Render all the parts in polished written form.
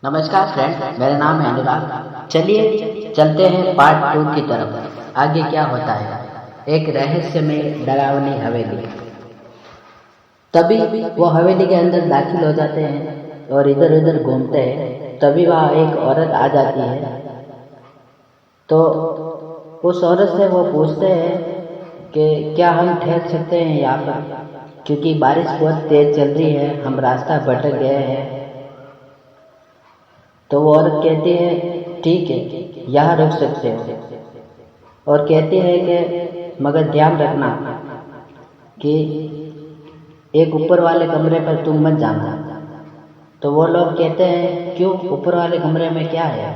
नमस्कार फ्रेंड, मेरा नाम है अनुराग। चलिए चलते हैं पार्ट 2 की तरफ। आगे क्या होता है। एक रहस्यमय डरावनी हवेली। तभी वो हवेली के अंदर दाखिल हो जाते हैं और इधर उधर घूमते हैं। तभी वहाँ एक औरत आ जाती है। तो उस औरत से वो पूछते हैं कि क्या हम ठहर सकते हैं यहाँ पर, क्योंकि बारिश बहुत तेज चल रही है, हम रास्ता भटक गए हैं। तो वो औरत कहती है ठीक है, यहाँ रुक सकते हो। और कहती है कि मगर ध्यान रखना कि एक ऊपर वाले कमरे पर तुम मत जाना। तो वो लोग कहते हैं क्यों, ऊपर वाले कमरे में क्या है।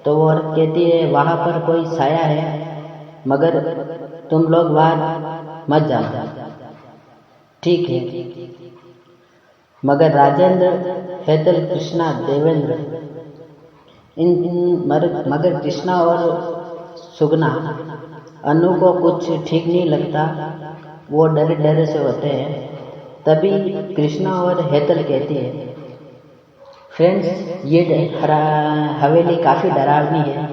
तो वो औरत कहती है वहाँ पर कोई साया है, मगर तुम लोग वहाँ मत जाना। ठीक है। मगर राजेंद्र, हेतल, कृष्णा, देवेंद्र, मगर कृष्णा और सुगना अनु को कुछ ठीक नहीं लगता। वो डरे डरे से होते हैं। तभी कृष्णा और हेतल कहती है फ्रेंड्स, ये हवेली काफ़ी डरावनी है।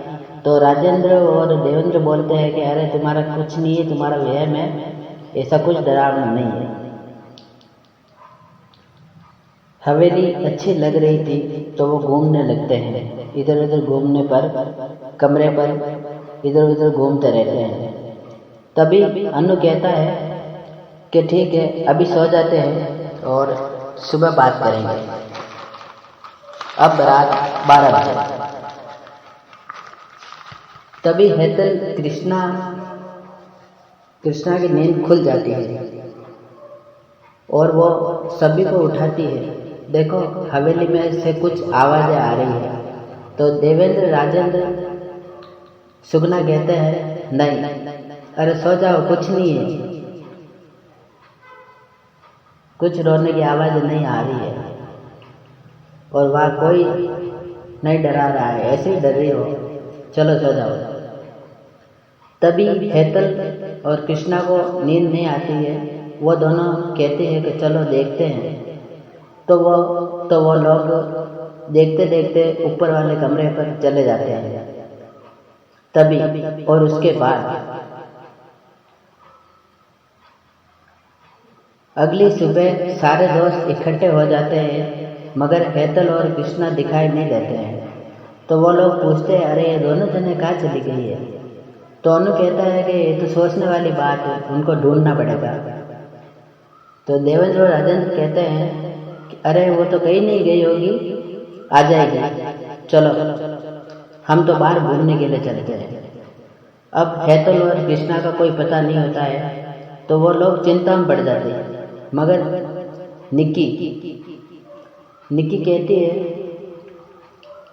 तो राजेंद्र और देवेंद्र बोलते हैं कि अरे तुम्हारा कुछ नहीं है, तुम्हारा वहम है, ऐसा कुछ डरावना नहीं है। हवेली अच्छी लग रही थी तो वो घूमने लगते हैं। इधर उधर घूमने पर, कमरे पर इधर उधर घूमते रहते हैं। तभी अनु कहता है कि ठीक है, अभी सो जाते हैं और सुबह बात करेंगे। अब रात 12 बजे। तभी हेतल कृष्णा की नींद खुल जाती है और वो सभी को उठाती है। देखो हवेली में से कुछ आवाज़ें आ रही है। तो देवेंद्र, राजेंद्र, सुगना कहते हैं नहीं, अरे सो जाओ, कुछ नहीं है, कुछ रोने की आवाज़ नहीं आ रही है और वहाँ कोई नहीं डरा रहा है, ऐसे ही डर रही हो, चलो सो जाओ। तभी हेतल और कृष्णा को नींद नहीं आती है। वो दोनों कहते हैं कि चलो देखते हैं। तो वो लोग देखते देखते ऊपर वाले कमरे पर चले जाते हैं। तभी और उसके बाद अगली सुबह सारे दोस्त इकट्ठे हो जाते हैं, मगर हेतल और कृष्णा दिखाई नहीं देते हैं। तो वो लोग पूछते हैं अरे ये दोनों जने कहाँ चली गई है। तो अनु कहता है कि ये तो सोचने वाली बात है, उनको ढूंढना पड़ेगा। तो देवेंद्र और राजेंद्र कहते हैं कि अरे वो तो कहीं नहीं गई होगी, आ जाएगी, चलो हम तो बाहर घूमने के लिए चलते हैं। अब हेतल और कृष्णा का कोई पता नहीं होता है तो वो लोग चिंता में पड़ जाते हैं। मगर निक्की कहती है,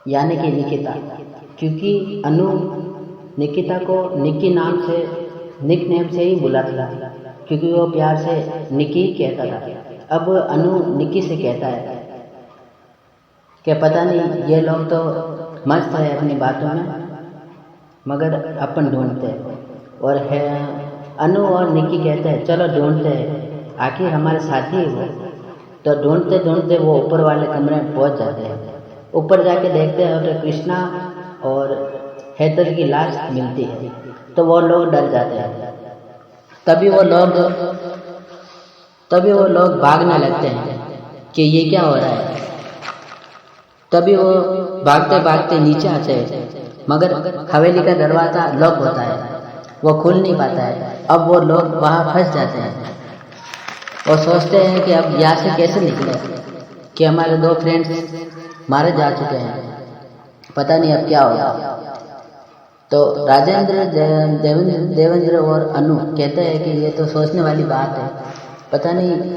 यानी कि निकिता, क्योंकि अनु निकिता को निक्की नाम से, निक नेम से ही बुलाता था, क्योंकि वो प्यार से निक्की कहता था। अब अनु निक्की से कहता है कि पता नहीं ये लोग तो मस्त है अपनी बातों में, मगर अपन ढूंढते हैं। और है अनु और निक्की कहते हैं चलो ढूंढते हैं, आखिर हमारे साथी है वो। तो ढूंढते ढूंढते वो ऊपर वाले कमरे में पहुंच जाते हैं। ऊपर जाके देखते हैं तो कृष्णा और हेतल की लाश मिलती है। तो वो लोग डर जाते हैं। तभी वो लोग भागने लगते हैं कि ये क्या हो रहा है। तभी वो भागते भागते नीचे आते हैं, मगर हवेली का दरवाज़ा लॉक होता है, वो खुल नहीं पाता है। अब वो लोग वहाँ फंस जाते हैं और सोचते हैं कि अब यहाँ से कैसे निकले, कि हमारे 2 फ्रेंड्स मारे जा चुके हैं, पता नहीं अब क्या होगा। तो राजेंद्र, देवेंद्र और अनु कहते हैं कि ये तो सोचने वाली बात है, पता नहीं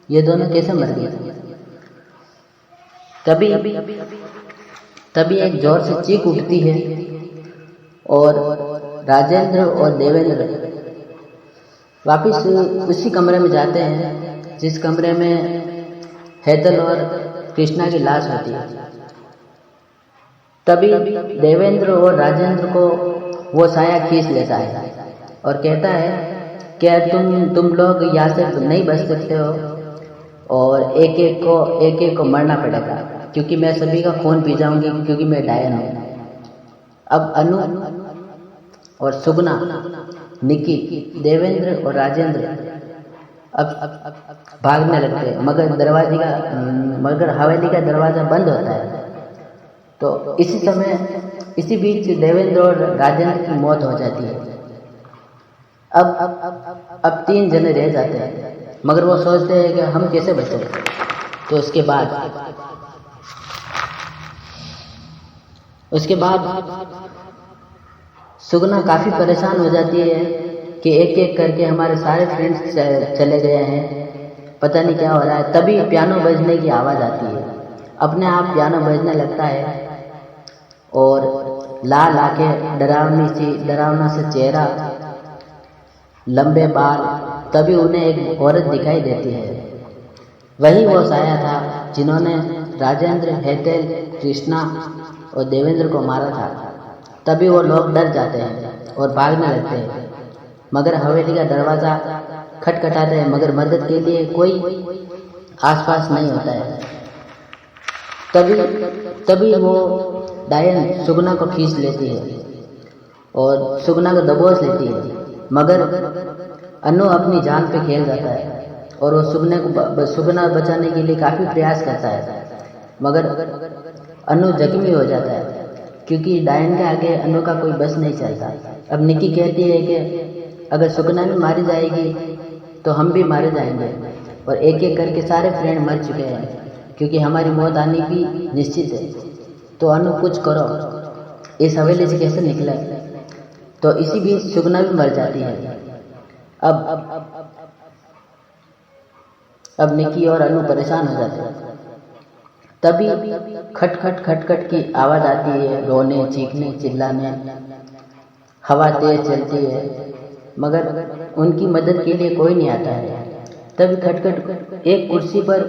ये दोनों कैसे मर गए। तभी एक जोर से चीख उठती है और राजेंद्र और देवेंद्र वापिस उसी कमरे में जाते हैं जिस कमरे में हेतल और कृष्णा की लाश होती है। तभी देवेंद्र और राजेंद्र को वो साया खींच लेता है और कहता है क्या तुम लोग यहाँ से नहीं बच सकते हो और एक एक को मरना पड़ेगा। क्योंकि मैं सभी का खून पी जाऊंगी, क्योंकि मैं डायन हूँ। अब अनु और सुगना, निकी, देवेंद्र और राजेंद्र अब भागने लगते हैं, मगर हवेली का दरवाज़ा बंद होता है। तो इसी बीच देवेंद्र और राजेंद्र की मौत हो जाती है। अब 3 जने रह जाते हैं, मगर वो सोचते हैं कि हम कैसे बचें। तो उसके बाद सुगना काफ़ी परेशान हो जाती है कि एक एक करके हमारे सारे फ्रेंड्स चले गए हैं, पता नहीं क्या हो रहा है। तभी पियानो बजने की आवाज़ आती है, अपने आप पियानो बजने लगता है और लाल आंखें, डरावना सा चेहरा, लंबे बाल। तभी उन्हें एक औरत दिखाई देती है। वही वो साया था जिन्होंने राजेंद्र, हेतल, कृष्णा और देवेंद्र को मारा था। तभी वो लोग डर जाते हैं और भागने लगते हैं, मगर हवेली का दरवाज़ा खटखटाते हैं, मगर मदद के लिए कोई आसपास नहीं होता है। तभी वो डायन सुगना को खींच लेती है और सुगना को दबोच लेती है, मगर अनु अपनी जान पे खेल जाता है और वो सुगना बचाने के लिए काफ़ी प्रयास करता है, मगर अनु जख्मी हो जाता है, क्योंकि डायन के आगे अनु का कोई बस नहीं चलता। अब निकी कहती है कि अगर सुगना भी मारी जाएगी तो हम भी मारे जाएंगे, और एक एक करके सारे फ्रेंड मर चुके हैं, क्योंकि हमारी मौत आनी भी निश्चित है। तो अनु कुछ करो, इस हवेली से कैसे निकले। तो इसी बीच सुगना भी मर जाती है। अब निकी और अनु परेशान हो जाते हैं। तभी खट की आवाज़ आती है, रोने, चीखने, चिल्लाने। हवा तेज चलती है, मगर उनकी मदद के लिए कोई नहीं आता है। तभी एक कुर्सी पर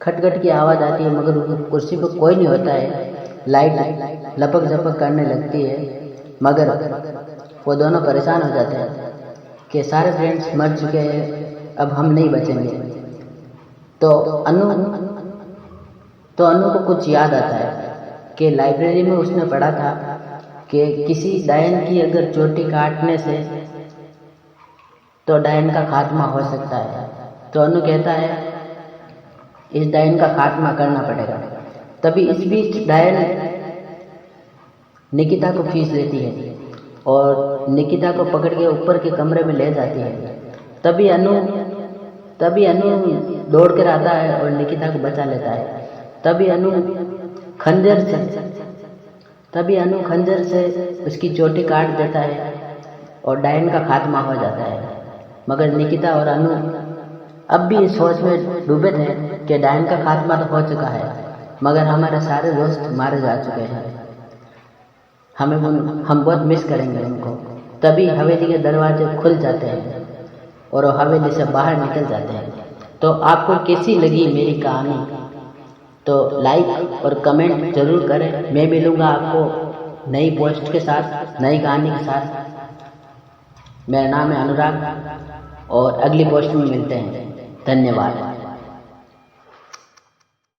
खटखट की आवाज़ आती है, मगर कुर्सी पर कोई नहीं होता है। लाइट लपक झपक करने लगती है, मगर वो दोनों परेशान हो जाते हैं कि सारे फ्रेंड्स मर चुके हैं, अब हम नहीं बचेंगे। तो अनु को कुछ याद आता है कि लाइब्रेरी में उसने पढ़ा था कि किसी डायन की अगर चोटी काटने से तो डायन का खात्मा हो सकता है। तो अनु कहता है इस डायन का खात्मा करना पड़ेगा। तभी इस बीच डायन निकिता को खींच लेती है और निकिता को पकड़ के ऊपर के कमरे में ले जाती है। तभी अनु दौड़ कर आता है और निकिता को बचा लेता है। तभी अनु खंजर से उसकी चोटी काट देता है और डायन का खात्मा हो जाता है। मगर निकिता और अनु अब भी इस सोच में डूबे थे कि डायन का खात्मा तो हो चुका है, मगर हमारे सारे दोस्त मारे जा चुके हैं, हम बहुत मिस करेंगे उनको। तभी हवेली के दरवाजे खुल जाते हैं और वो हवेली से बाहर निकल जाते हैं। तो आपको कैसी लगी मेरी कहानी, तो लाइक और कमेंट जरूर करें। मैं मिलूँगा आपको नई पोस्ट के साथ, नई कहानी के साथ। मेरा नाम है अनुराग और अगली पोस्ट में मिलते हैं। धन्यवाद।